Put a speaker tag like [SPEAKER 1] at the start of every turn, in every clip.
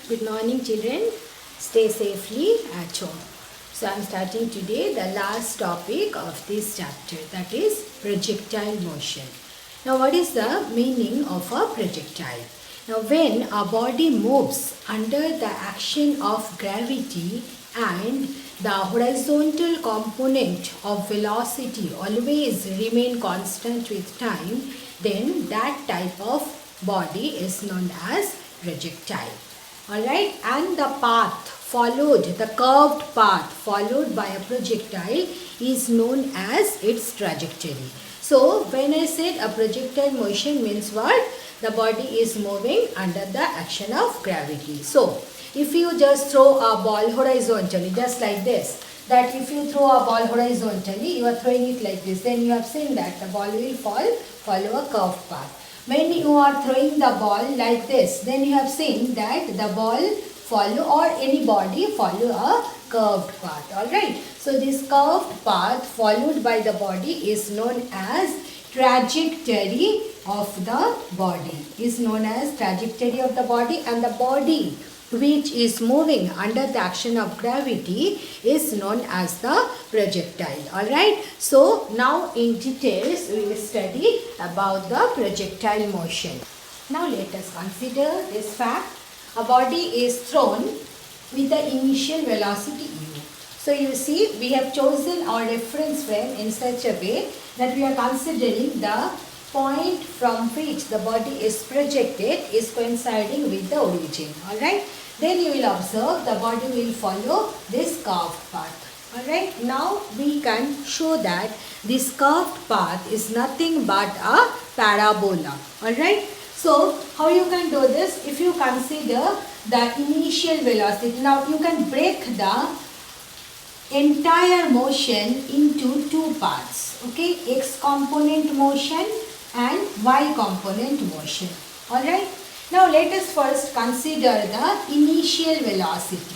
[SPEAKER 1] Good morning children. Stay safely at home. So I am starting today the last topic of this chapter, that is projectile motion. Now what is the meaning of a projectile? Now when a body moves under the action of gravity and the horizontal component of velocity always remain constant with time, then that type of body is known as projectile. Alright, and the path followed, the curved path followed by a projectile is known as its trajectory. So when I said a projectile motion means what? The body is moving under the action of gravity. So if you just throw a ball horizontally, just like this, that if you throw a ball horizontally, you are throwing it like this, then you have seen that the ball will follow a curved path. When you are throwing the ball like this, then you have seen that the ball follow, or any body follow a curved path. Alright. So this curved path followed by the body is known as trajectory of the body. Is known as trajectory of the body, and the body which is moving under the action of gravity is known as the projectile. Alright. So now in details we will study about the projectile motion. Now let us consider this fact. A body is thrown with the initial velocity u. So you see, we have chosen our reference frame in such a way that we are considering the point from which the body is projected is coinciding with the origin. Alright. Then you will observe the body will follow this curved path. Alright. Now we can show that this curved path is nothing but a parabola. Alright. So how you can do this? If you consider the initial velocity, now you can break the entire motion into two parts. Okay. X component motion and y component motion. Alright. Now let us first consider the initial velocity.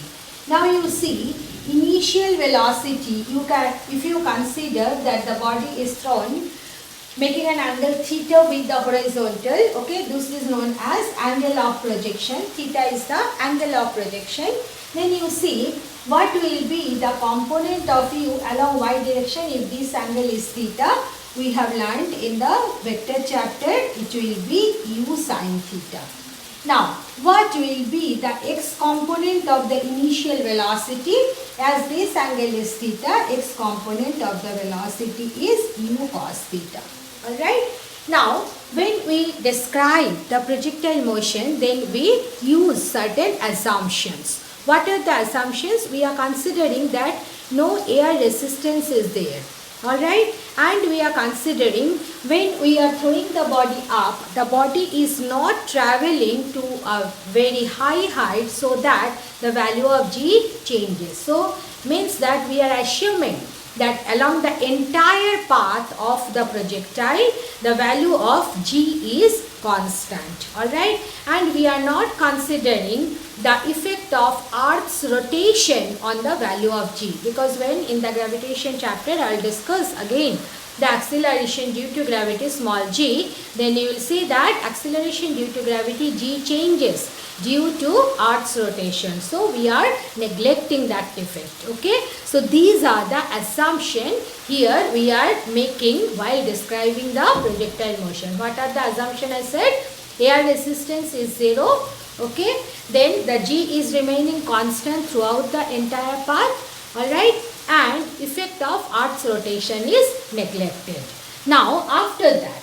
[SPEAKER 1] Now you see, initial velocity, you can, if you consider that the body is thrown making an angle theta with the horizontal, okay, this is known as angle of projection. Theta is the angle of projection. Then you see what will be the component of u along y direction if this angle is theta. We have learned in the vector chapter, it will be u sin theta. Now, what will be the x component of the initial velocity? As this angle is theta, x component of the velocity is u cos theta. Alright. Now, when we describe the projectile motion, then we use certain assumptions. What are the assumptions? We are considering that no air resistance is there. Alright, and we are considering when we are throwing the body up, the body is not traveling to a very high height so that the value of g changes. So, means that we are assuming that along the entire path of the projectile, the value of g is constant. Alright, and we are not considering the effect of Earth's rotation on the value of g, because when in the gravitation chapter I will discuss again the acceleration due to gravity small g, then you will see that acceleration due to gravity g changes due to Earth's rotation. So we are neglecting that effect. Okay. So these are the assumption here we are making while describing the projectile motion. What are the assumption I said? Air resistance is 0. Okay. Then the g is remaining constant throughout the entire path. Alright. And effect of Earth's rotation is neglected. Now after that,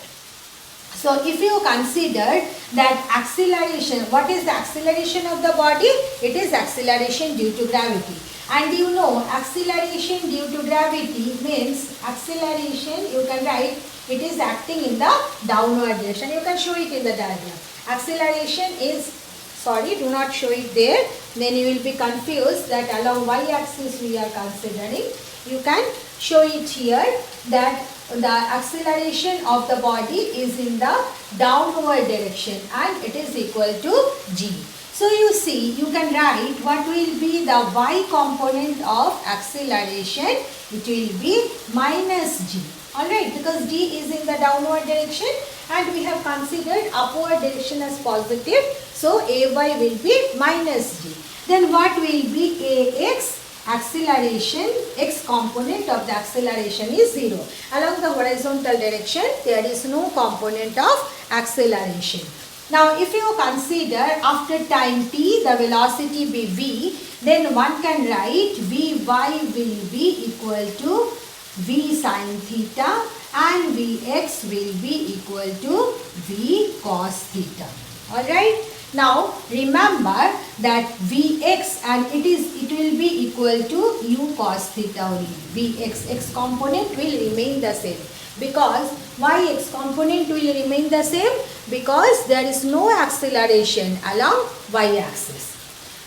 [SPEAKER 1] so if you consider that acceleration, what is the acceleration of the body? It is acceleration due to gravity. And you know, acceleration due to gravity means acceleration, you can write, it is acting in the downward direction. You can show it in the diagram. Acceleration is, sorry, do not show it there. Then you will be confused that along y-axis we are considering. You can show it here that the acceleration of the body is in the downward direction and it is equal to g. So you see, you can write what will be the y component of acceleration. It will be minus g. Alright, because g is in the downward direction and we have considered upward direction as positive, so Ay will be minus g. Then what will be Ax? Acceleration, x component of the acceleration is 0. Along the horizontal direction, there is no component of acceleration. Now, if you consider after time t, the velocity be v, then one can write Vy will be equal to v sin theta and Vx will be equal to v cos theta. Alright. Now remember that Vx and it will be equal to u cos theta only. Vx, x component will remain the same. Because why x component will remain the same? Because there is no acceleration along y-axis.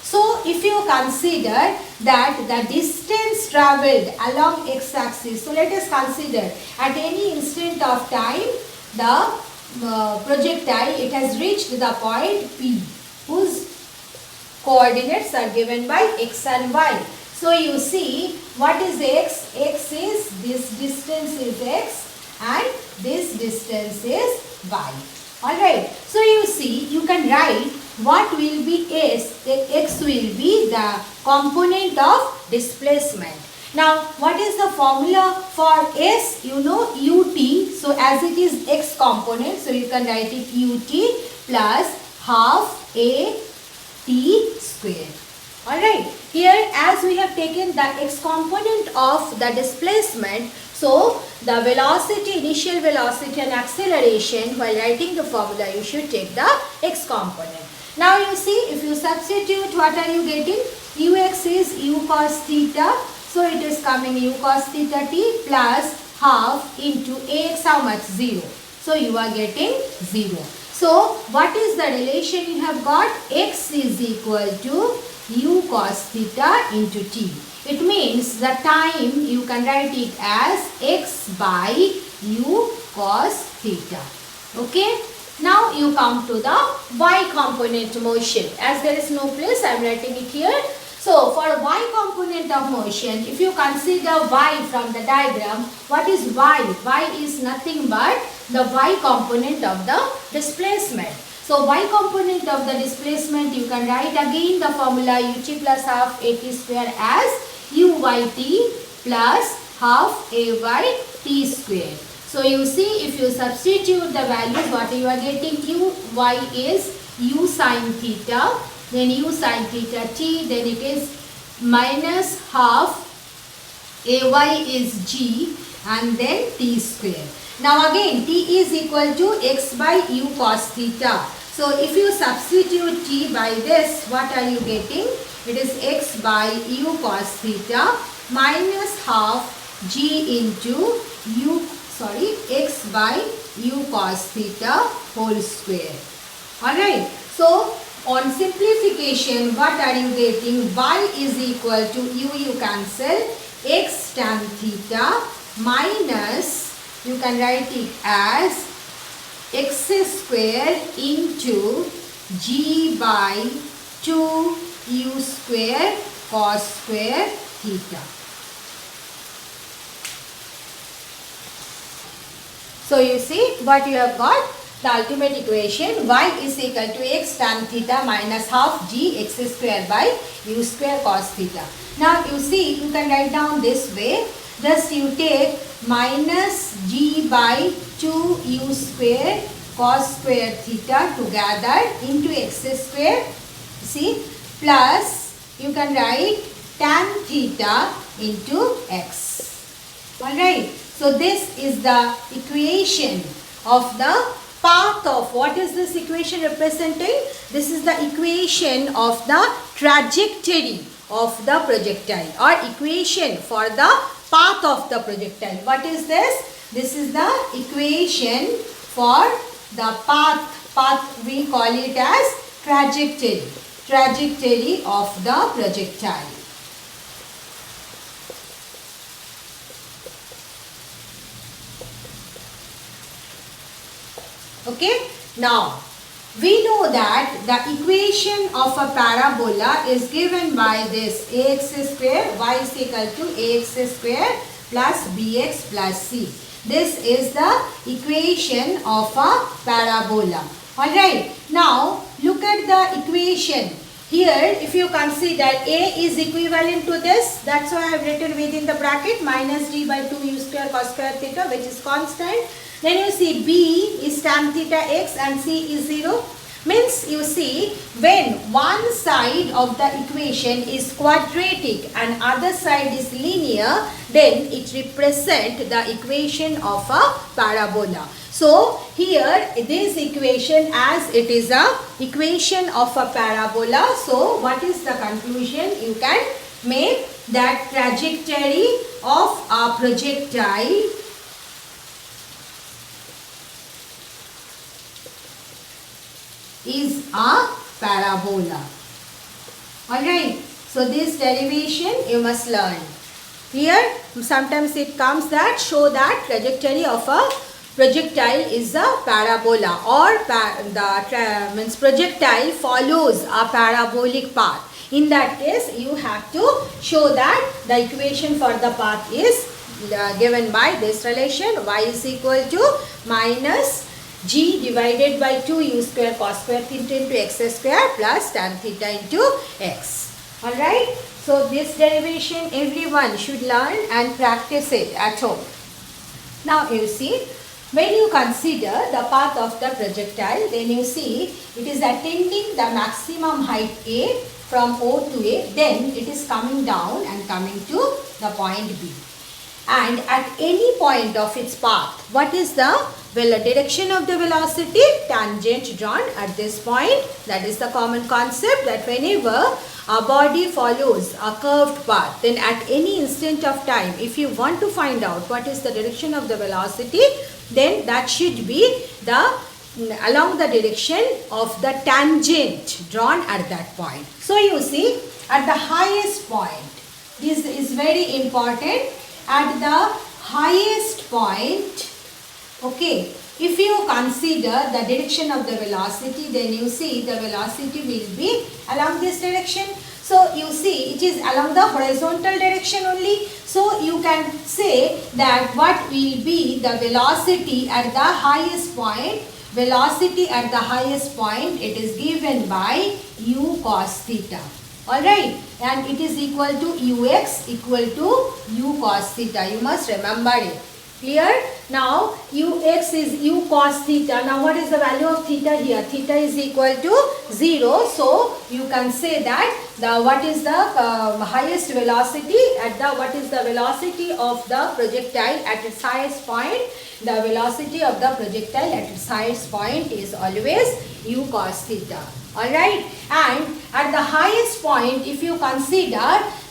[SPEAKER 1] So if you consider that the distance travelled along x-axis, so let us consider at any instant of time the projectile, it has reached the point P whose coordinates are given by x and y. So you see what is x? X is, this distance is x and this distance is y. Alright. So you see, you can write what will be s. X will be the component of displacement. Now, what is the formula for s? You know ut. So, as it is x component, so you can write it ut plus half a t square. Alright. Here, as we have taken the x component of the displacement, so the velocity, initial velocity and acceleration, while writing the formula, you should take the x component. Now, you see, if you substitute, what are you getting? Ux is u cos theta. So it is coming u cos theta t plus half into ax, how much? 0. So you are getting 0. So what is the relation you have got? X is equal to u cos theta into t. It means the time you can write it as x by u cos theta. Okay. Now you come to the y component motion. As there is no place, I am writing it here. So, for y component of motion, if you consider y from the diagram, what is y? Y is nothing but the y component of the displacement. So, y component of the displacement, you can write again the formula ut plus half at square as uyt plus half ay t square. So, you see, if you substitute the values, what you are getting? Uy is u sin theta. Then u sin theta t, then it is minus half ay is g and then t square. Now again t is equal to x by u cos theta. So if you substitute t by this, what are you getting? It is x by u cos theta minus half g into x by u cos theta whole square. Alright. So on simplification, what are you getting? Y is equal to you cancel, x tan theta minus, you can write it as x square into g by 2u square cos square theta. So you see what you have got? The ultimate equation, y is equal to x tan theta minus half g x square by u square cos theta. Now you see, you can write down this way. Thus you take minus g by 2u square cos square theta together into x square. See, plus you can write tan theta into x. Alright. So this is the equation of the path of, what is this equation representing? This is the equation of the trajectory of the projectile or equation for the path of the projectile. What is this? This is the equation for the path we call it as trajectory of the projectile. Okay, now we know that the equation of a parabola is given by this ax square, y is equal to ax square plus bx plus c. This is the equation of a parabola. Alright, now look at the equation. Here, if you consider A is equivalent to this, that's why I have written within the bracket minus d by 2 u square cos square theta, which is constant. Then you see B is tan theta x and C is 0. Means you see, when one side of the equation is quadratic and other side is linear, then it represents the equation of a parabola. So here this equation, as it is a equation of a parabola, so what is the conclusion? You can make that trajectory of a projectile is a parabola. Alright, so this derivation you must learn. Here sometimes it comes that show that trajectory of a projectile is a parabola, or means projectile follows a parabolic path. In that case you have to show that the equation for the path is given by this relation, y is equal to minus g divided by 2 u square cos square theta into x square plus tan theta into x. Alright, so this derivation everyone should learn and practice it at home. Now you see, when you consider the path of the projectile, then you see it is attaining the maximum height A from O to A, then it is coming down and coming to the point B. And at any point of its path, what is the direction of the velocity? Tangent drawn at this point. That is the common concept, that whenever a body follows a curved path, then at any instant of time, if you want to find out what is the direction of the velocity, then that should be along the direction of the tangent drawn at that point. So you see, at the highest point, this is very important, at the highest point, okay, if you consider the direction of the velocity, then you see the velocity will be along this direction. So you see it is along the horizontal direction only. So you can say that what will be the velocity at the highest point. Velocity at the highest point, it is given by u cos theta. Alright, and it is equal to ux equal to u cos theta. You must remember it. Clear? Now ux is u cos theta. Now what is the value of theta here? Theta is equal to 0. So you can say that what is the highest velocity at the what is the velocity of the projectile at its highest point? The velocity of the projectile at its highest point is always u cos theta. Alright, and at the highest point, if you consider,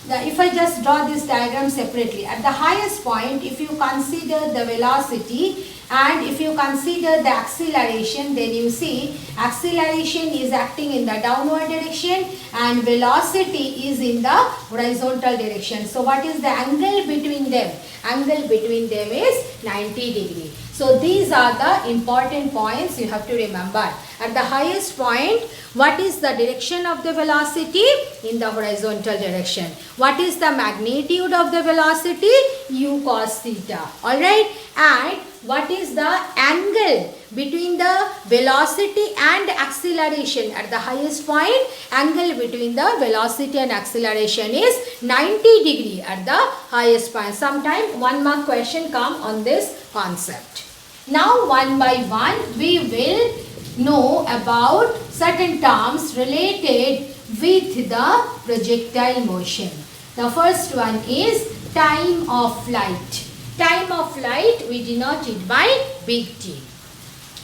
[SPEAKER 1] if I just draw this diagram separately, at the highest point, if you consider the velocity and if you consider the acceleration, then you see acceleration is acting in the downward direction and velocity is in the horizontal direction. So what is the angle between them? Angle between them is 90 degree. So these are the important points you have to remember. At the highest point, what is the direction of the velocity? In the horizontal direction. What is the magnitude of the velocity? U cos theta. Alright. And what is the angle between the velocity and acceleration? At the highest point, angle between the velocity and acceleration is 90 degree at the highest point. Sometime 1 mark question come on this concept. Now one by one we will know about certain terms related with the projectile motion. The first one is time of flight. Time of flight we denote it by big T.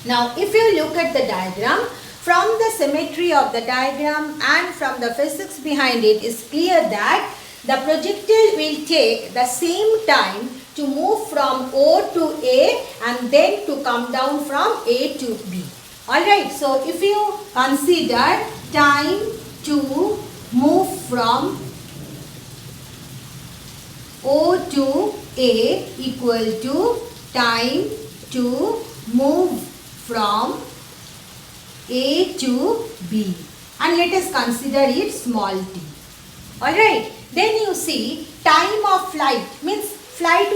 [SPEAKER 1] Now if you look at the diagram, from the symmetry of the diagram and from the physics behind it is clear that the projectile will take the same time to move from O to A and then to come down from A to B. Alright, so if you consider time to move from O to A equal to time to move from A to B, and let us consider it small t. Alright, then you see time of flight means flight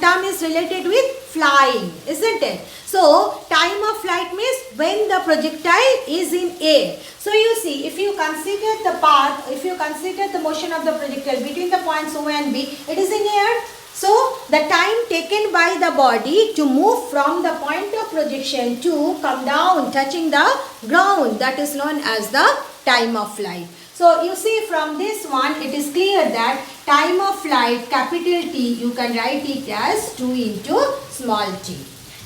[SPEAKER 1] term is related with flying, isn't it? So time of flight means when the projectile is in air. So you see, if you consider the path, if you consider the motion of the projectile between the points O and B, it is in air. So the time taken by the body to move from the point of projection to come down touching the ground, that is known as the time of flight. So you see from this one, it is clear that time of flight, capital T, you can write it as 2 into small t.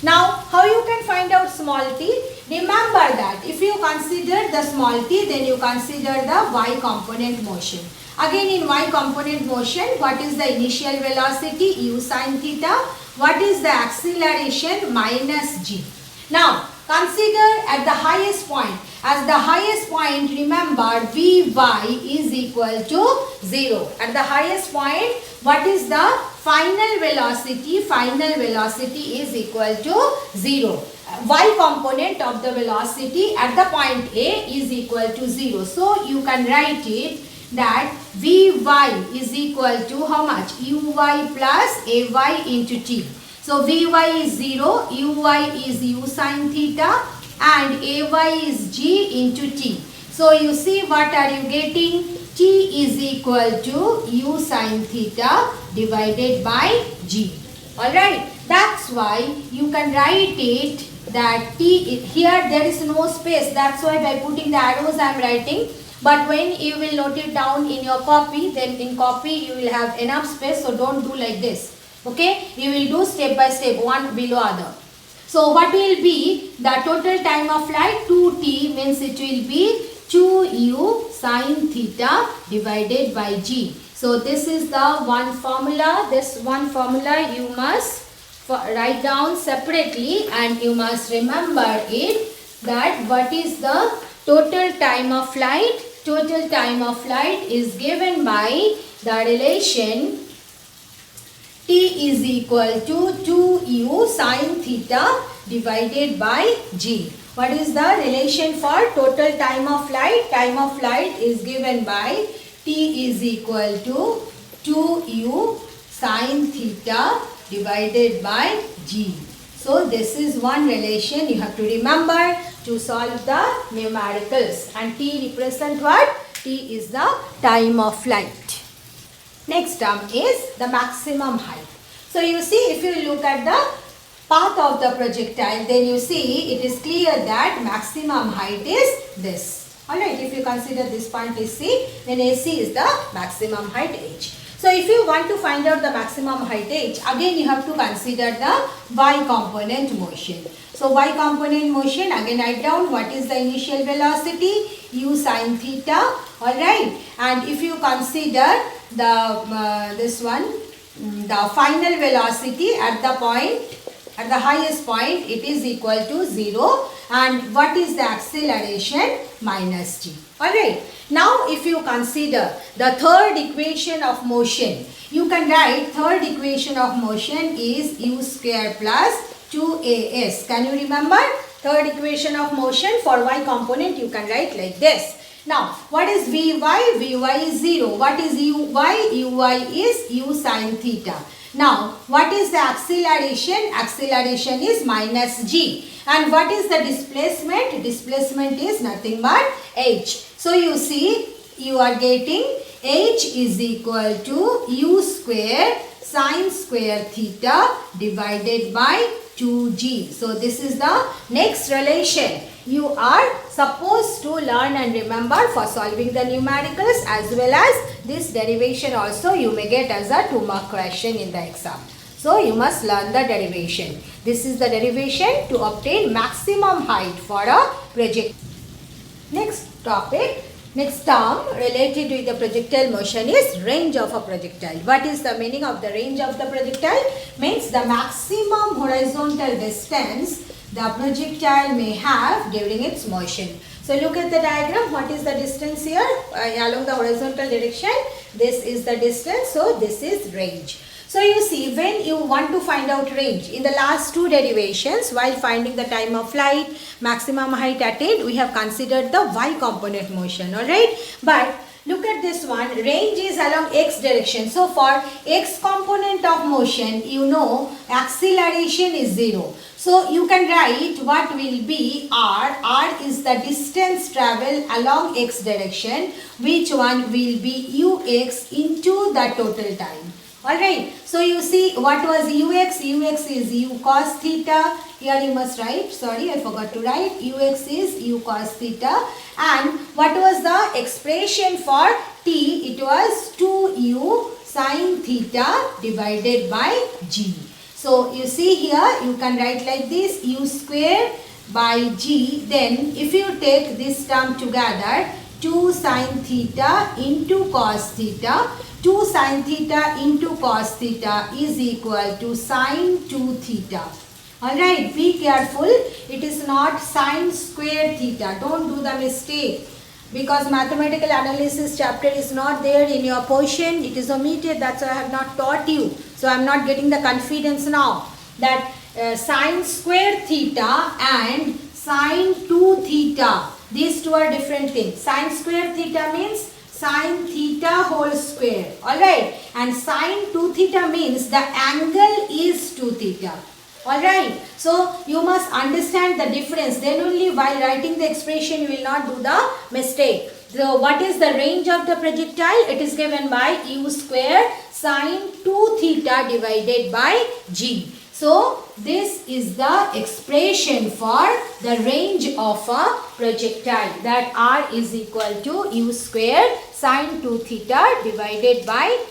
[SPEAKER 1] Now how you can find out small t? Remember that if you consider the small t, then you consider the y component motion. Again in y component motion, what is the initial velocity? U sin theta. What is the acceleration? Minus g. Now consider at the highest point. As the highest point, remember Vy is equal to 0. At the highest point, what is the final velocity? Final velocity is equal to 0. Y component of the velocity at the point A is equal to 0. So you can write it that Vy is equal to how much? Uy plus Ay into t. So Vy is 0, Uy is u sin theta and Ay is g into t. So you see what are you getting? T is equal to u sin theta divided by g. Alright, that's why you can write it that t, here there is no space, that's why by putting the arrows I am writing. But when you will note it down in your copy, then in copy you will have enough space, so don't do like this. Okay, you will do step by step, one below other. So what will be the total time of flight? 2t means it will be 2u sin theta divided by g. So this is the one formula. This one formula you must write down separately and you must remember it, that what is the total time of flight? Total time of flight is given by the relation T is equal to 2u sin theta divided by g. What is the relation for total time of flight? Time of flight is given by T is equal to 2u sin theta divided by g. So this is one relation you have to remember to solve the numericals. And T represent what? T is the time of flight. Next term is the maximum height. So you see, if you look at the path of the projectile, then you see it is clear that maximum height is this. Alright, if you consider this point is C, then AC is the maximum height H. So if you want to find out the maximum height H, again you have to consider the y component motion. So y component motion, again write down what is the initial velocity? U sin theta. Alright, and if you consider the this one, the final velocity at the point, at the highest point, it is equal to 0. And what is the acceleration? Minus g. Alright. Now if you consider the third equation of motion, you can write third equation of motion is u square plus 2as. Can you remember? Third equation of motion for y component you can write like this. Now what is Vy? Vy is 0. What is Uy? Uy is u sin theta. Now what is the acceleration? Acceleration is minus g. And what is the displacement? Displacement is nothing but h. So you see, you are getting h is equal to u square sin square theta divided by 2g. So this is the next relation you are supposed to learn and remember for solving the numericals, as well as this derivation also you may get as a 2-mark question in the exam. So you must learn the derivation. This is the derivation to obtain maximum height for a project. Next topic, next term related to the projectile motion is range of a projectile. What is the meaning of the range of the projectile? Means the maximum horizontal distance the projectile may have during its motion. So look at the diagram. What is the distance here? Along the horizontal direction, this is the distance. So this is range. So you see, when you want to find out range, in the last two derivations, while finding the time of flight, maximum height attained, we have considered the y component motion, alright. But look at this one. Range is along x direction. So for x component of motion, you know acceleration is 0. So you can write what will be r. R is the distance travel along x direction, which one will be ux into the total time. Alright, so you see what was ux? Ux is u cos theta. Here you must write, sorry I forgot to write, ux is u cos theta. And what was the expression for t? It was 2u sin theta divided by g. So you see here, you can write like this, u square by g. Then if you take this term together, 2 sin theta into cos theta. 2 sin theta into cos theta is equal to sin 2 theta. Alright, be careful. It is not sin square theta. Don't do the mistake. Because mathematical analysis chapter is not there in your portion. It is omitted. That's why I have not taught you. So I am not getting the confidence now. That sin square theta and sin 2 theta. These two are different things. Sin square theta means sin theta whole square. Alright. And sin 2 theta means the angle is 2 theta. Alright. So you must understand the difference. Then only while writing the expression you will not do the mistake. So what is the range of the projectile? It is given by u square sin 2 theta divided by g. So this is the expression for the range of a projectile, that r is equal to u square sin 2 theta divided by.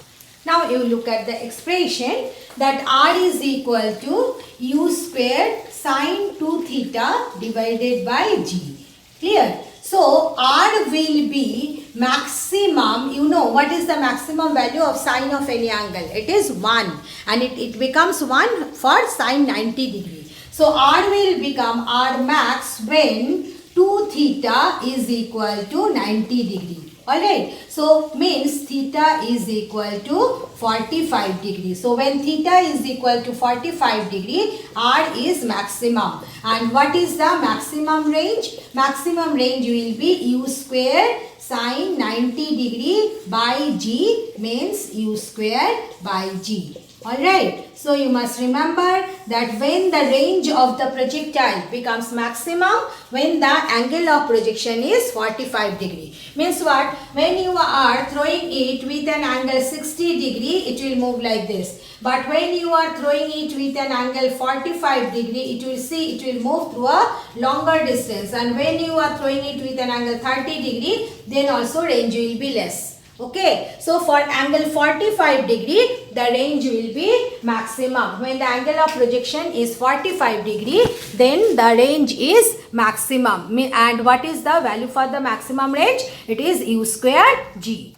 [SPEAKER 1] Now you look at the expression that r is equal to u square sin 2 theta divided by g. Clear? So r will be maximum. You know what is the maximum value of sine of any angle? It is 1, and it becomes 1 for sine 90 degree. So r will become r max when 2 theta is equal to 90 degree. Alright, so means theta is equal to 45 degree. So when theta is equal to 45 degree, r is maximum. And what is the maximum range? Maximum range will be u square sin 90 degree by g, means u square by g. Alright, so you must remember that when the range of the projectile becomes maximum, when the angle of projection is 45 degree. Means what? When you are throwing it with an angle 60 degree, it will move like this. But when you are throwing it with an angle 45 degree, it will move through a longer distance. And when you are throwing it with an angle 30 degree, then also range will be less. Okay, so for angle 45 degree, the range will be maximum. When the angle of projection is 45 degree, then the range is maximum. And what is the value for the maximum range? It is u square g.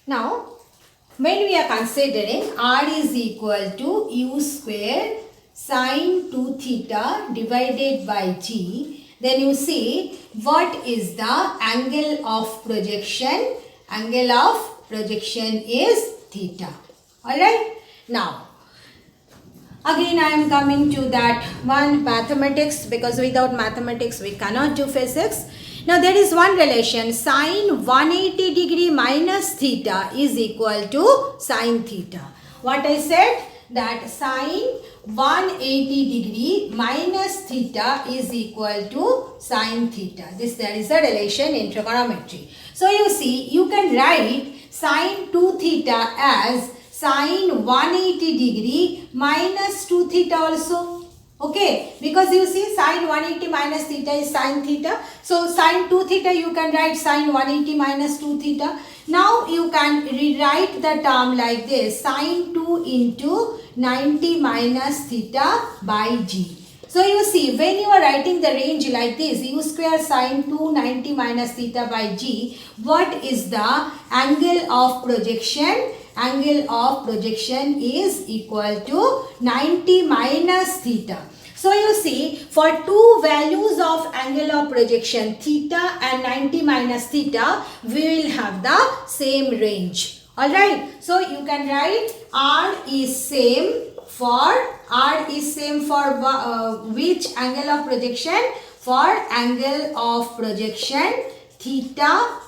[SPEAKER 1] Now, when we are considering r is equal to u square sin 2 theta divided by g, then you see what is the angle of projection. Angle of projection is theta. Alright. Now, again I am coming to that one, mathematics, because without mathematics we cannot do physics. Now there is one relation, sine 180 degree minus theta is equal to sine theta. What I said? That sine 180 degree minus theta is equal to sine theta. There is a relation in trigonometry. So you see, you can write sine 2 theta as sine 180 degree minus 2 theta also. Okay, because you see sine 180 minus theta is sine theta. So sine 2 theta you can write sine 180 minus 2 theta. Now you can rewrite the term like this, sine 2 into 90 minus theta by g. So you see, when you are writing the range like this, u square sine 2 90 minus theta by g, what is the angle of projection? Angle of projection is equal to 90 minus theta. So you see, for two values of angle of projection, theta and 90 minus theta, we will have the same range. Alright, so you can write r is same for which angle of projection? For angle of projection theta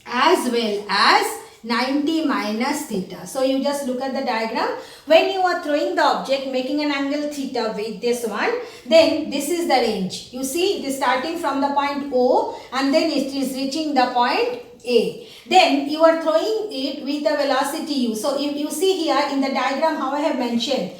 [SPEAKER 1] as well as 90 minus theta. So you just look at the diagram. When you are throwing the object making an angle theta with this one, then this is the range. You see it is starting from the point O and then it is reaching the point A. Then you are throwing it with the velocity u. So if you see here in the diagram how I have mentioned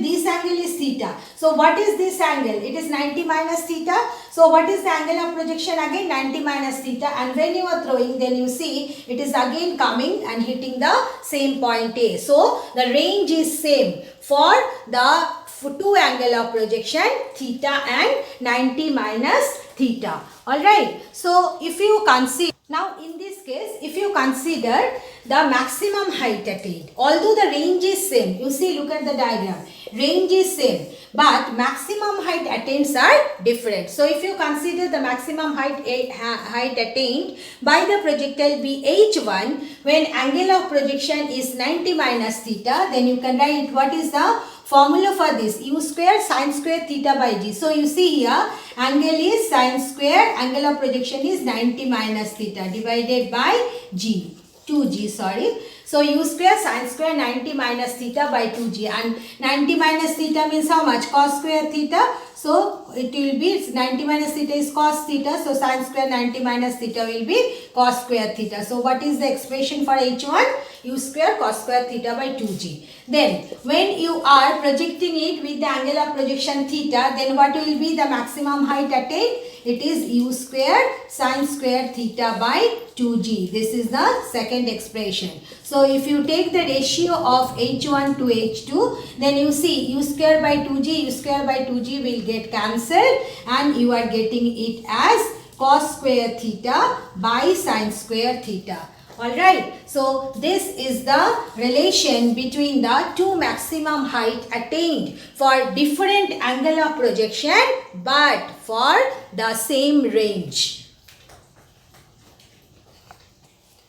[SPEAKER 1] this angle is theta. So what is this angle? It is 90 minus theta. So what is the angle of projection? Again 90 minus theta, and when you are throwing, then you see it is again coming and hitting the same point A. So the range is same for the two angle of projection theta and 90 minus theta. Alright. So if you consider, now in this case, if you consider the maximum height attained, although the range is same, you see, look at the diagram, range is same, but maximum height attained are different. So if you consider the maximum height attained by the projectile be h1 when angle of projection is 90 minus theta, then you can write what is the formula for this, u square sine square theta by g. So you see here angle is sine square, angle of projection is 90 minus theta divided by g, 2g sorry. So u square sine square 90 minus theta by 2g, and 90 minus theta means how much? Cos square theta. So it will be 90 minus theta is cos theta. So sine square 90 minus theta will be cos square theta. So what is the expression for h1? U square cos square theta by 2g. Then when you are projecting it with the angle of projection theta, then what will be the maximum height attained? It is u square sine square theta by 2g. This is the second expression. So if you take the ratio of h1 to h2, then you see u square by 2g, u square by 2g will get cancelled, and you are getting it as cos square theta by sine square theta. Alright, so this is the relation between the two maximum height attained for different angle of projection but for the same range.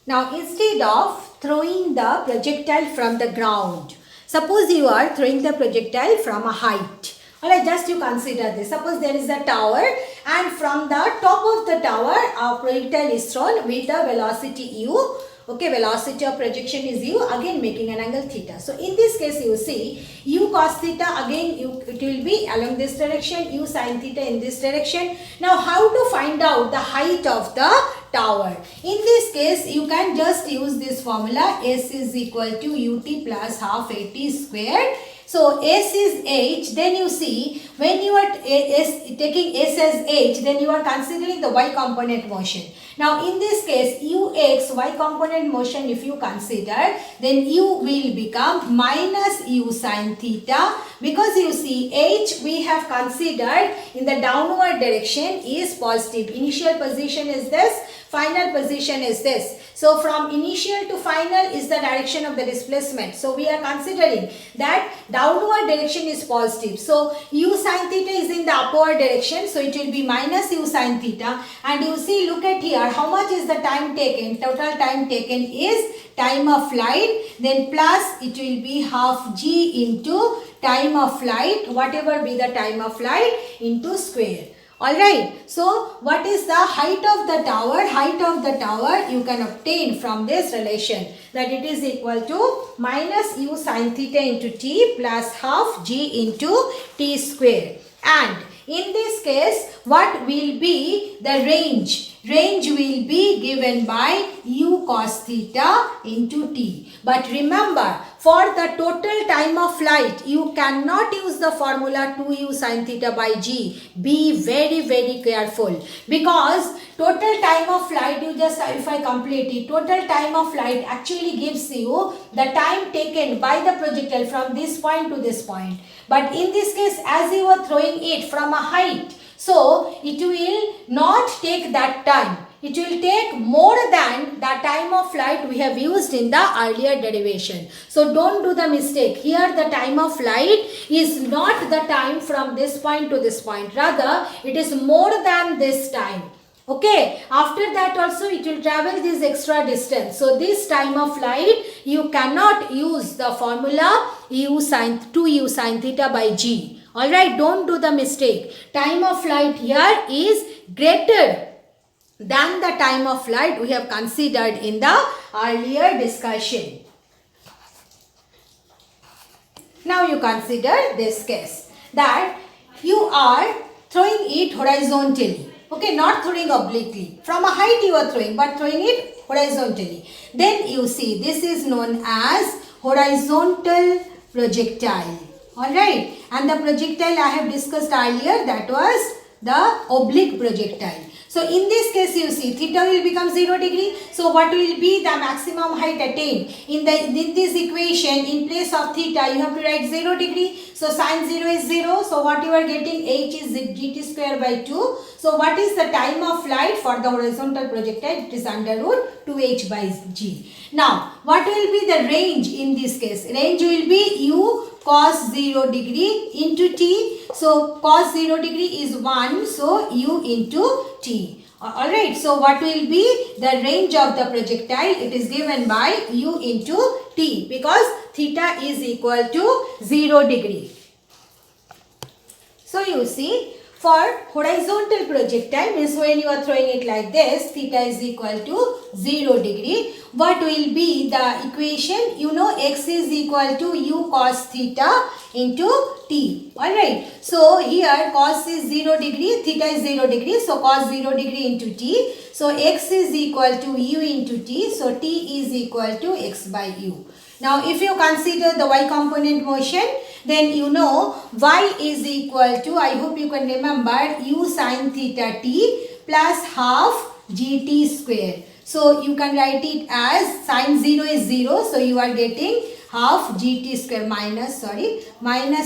[SPEAKER 1] Now instead of throwing the projectile from the ground, suppose you are throwing the projectile from a height. Alright, just you consider this. Suppose there is a tower, and from the top of the tower a projectile is thrown with the velocity u. Okay, velocity of projection is u, again making an angle theta. So in this case you see u cos theta, again it will be along this direction, u sin theta in this direction. Now how to find out the height of the tower? In this case you can just use this formula, s is equal to ut plus half at squared. So s is h, then you see when you are taking s as h, then you are considering the y component motion. Now in this case ux, y component motion if you consider, then u will become minus u sin theta, because you see h we have considered in the downward direction is positive. Initial position is this, final position is this. So from initial to final is the direction of the displacement. So we are considering that downward direction is positive. So u sin theta is in the upward direction. So it will be minus u sin theta. And you see, look at here, how much is the time taken? Total time taken is time of flight. Then plus it will be half g into time of flight, whatever be the time of flight, into square. Alright, so what is the height of the tower? Height of the tower you can obtain from this relation, that it is equal to minus u sin theta into t plus half g into t square. And in this case, what will be the range? Range will be given by u cos theta into t. But remember, for the total time of flight, you cannot use the formula 2u sin theta by g. Be very careful, because total time of flight, you just, if I complete it, total time of flight actually gives you the time taken by the projectile from this point to this point. But in this case, as you are throwing it from a height, so it will not take that time. It will take more than the time of flight we have used in the earlier derivation. So don't do the mistake. Here the time of flight is not the time from this point to this point. Rather, it is more than this time. Okay, after that also it will travel this extra distance. So this time of flight, you cannot use the formula 2u sin theta by g. Alright, don't do the mistake. Time of flight here is greater than the time of flight we have considered in the earlier discussion. Now you consider this case that you are throwing it horizontally. Okay, not throwing obliquely. From a height you are throwing, but throwing it horizontally. Then you see this is known as horizontal projectile. Alright, and the projectile I have discussed earlier, that was the oblique projectile. So in this case you see theta will become 0 degree. So what will be the maximum height attained? In this equation, in place of theta you have to write 0 degree. So sin 0 is 0. So what you are getting, h is gt square by 2. So what is the time of flight for the horizontal projectile? It is under root 2h by g. Now what will be the range in this case? Range will be u cos 0 degree into t. So cos 0 degree is 1. So u into t. Alright. So what will be the range of the projectile? It is given by u into t, because theta is equal to 0 degree. So you see, for horizontal projectile, means when you are throwing it like this, theta is equal to 0 degree. What will be the equation? You know, x is equal to u cos theta into t. Alright. So here cos is 0 degree, theta is 0 degree. So cos 0 degree into t. So x is equal to u into t. So t is equal to x by u. Now if you consider the y component motion, then you know y is equal to, I hope you can remember, u sin theta t plus half gt square. So you can write it as sin 0 is 0. So you are getting half gt square minus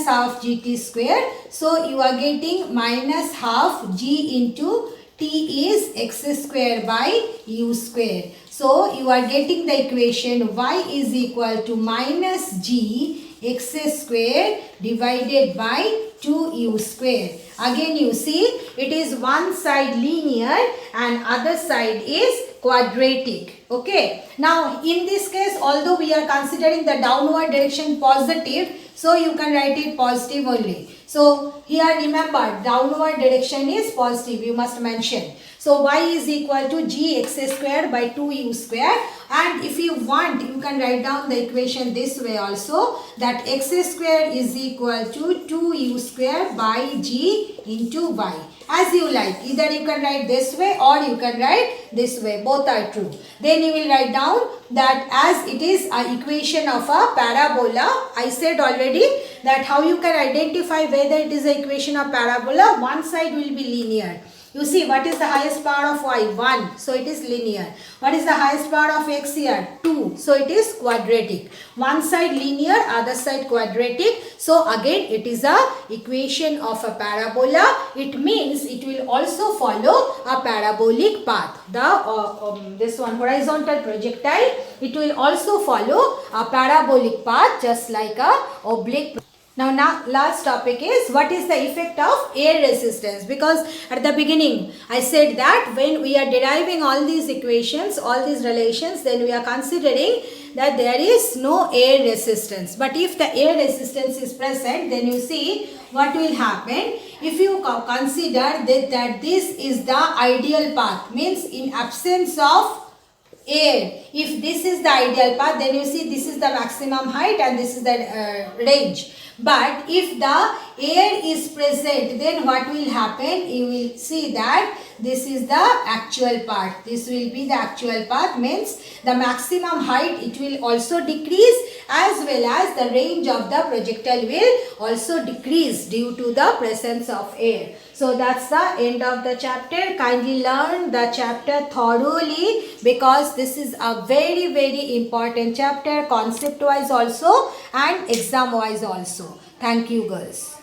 [SPEAKER 1] half gt square. So you are getting minus half g into t is x square by u square. So you are getting the equation y is equal to minus g x square divided by 2u square. Again you see, it is one side linear and other side is quadratic. Okay. Now in this case, although we are considering the downward direction positive, so you can write it positive only. So here remember, downward direction is positive, you must mention. So y is equal to gx square by 2u square, and if you want you can write down the equation this way also, that x square is equal to 2u square by g into y. As you like, either you can write this way or you can write this way, both are true. Then you will write down that as it is an equation of a parabola. I said already that how you can identify whether it is an equation of parabola. One side will be linear. You see, what is the highest power of y? 1. So it is linear. What is the highest power of x here? 2. So it is quadratic. One side linear, other side quadratic. So again it is a equation of a parabola. It means it will also follow a parabolic path. The this one horizontal projectile, it will also follow a parabolic path just like a oblique. Now last topic is, what is the effect of air resistance? Because at the beginning I said that when we are deriving all these equations, all these relations, then we are considering that there is no air resistance. But if the air resistance is present, then you see what will happen. If you consider that this is the ideal path, means in absence of air, if this is the ideal path, then you see this is the maximum height and this is the range. But if the air is present, then what will happen? You will see that this is the actual part. This will be the actual path, means the maximum height it will also decrease, as well as the range of the projectile will also decrease due to the presence of air. So that's the end of the chapter. Kindly learn the chapter thoroughly, because this is a very, very important chapter, concept wise also and exam wise also. Thank you girls.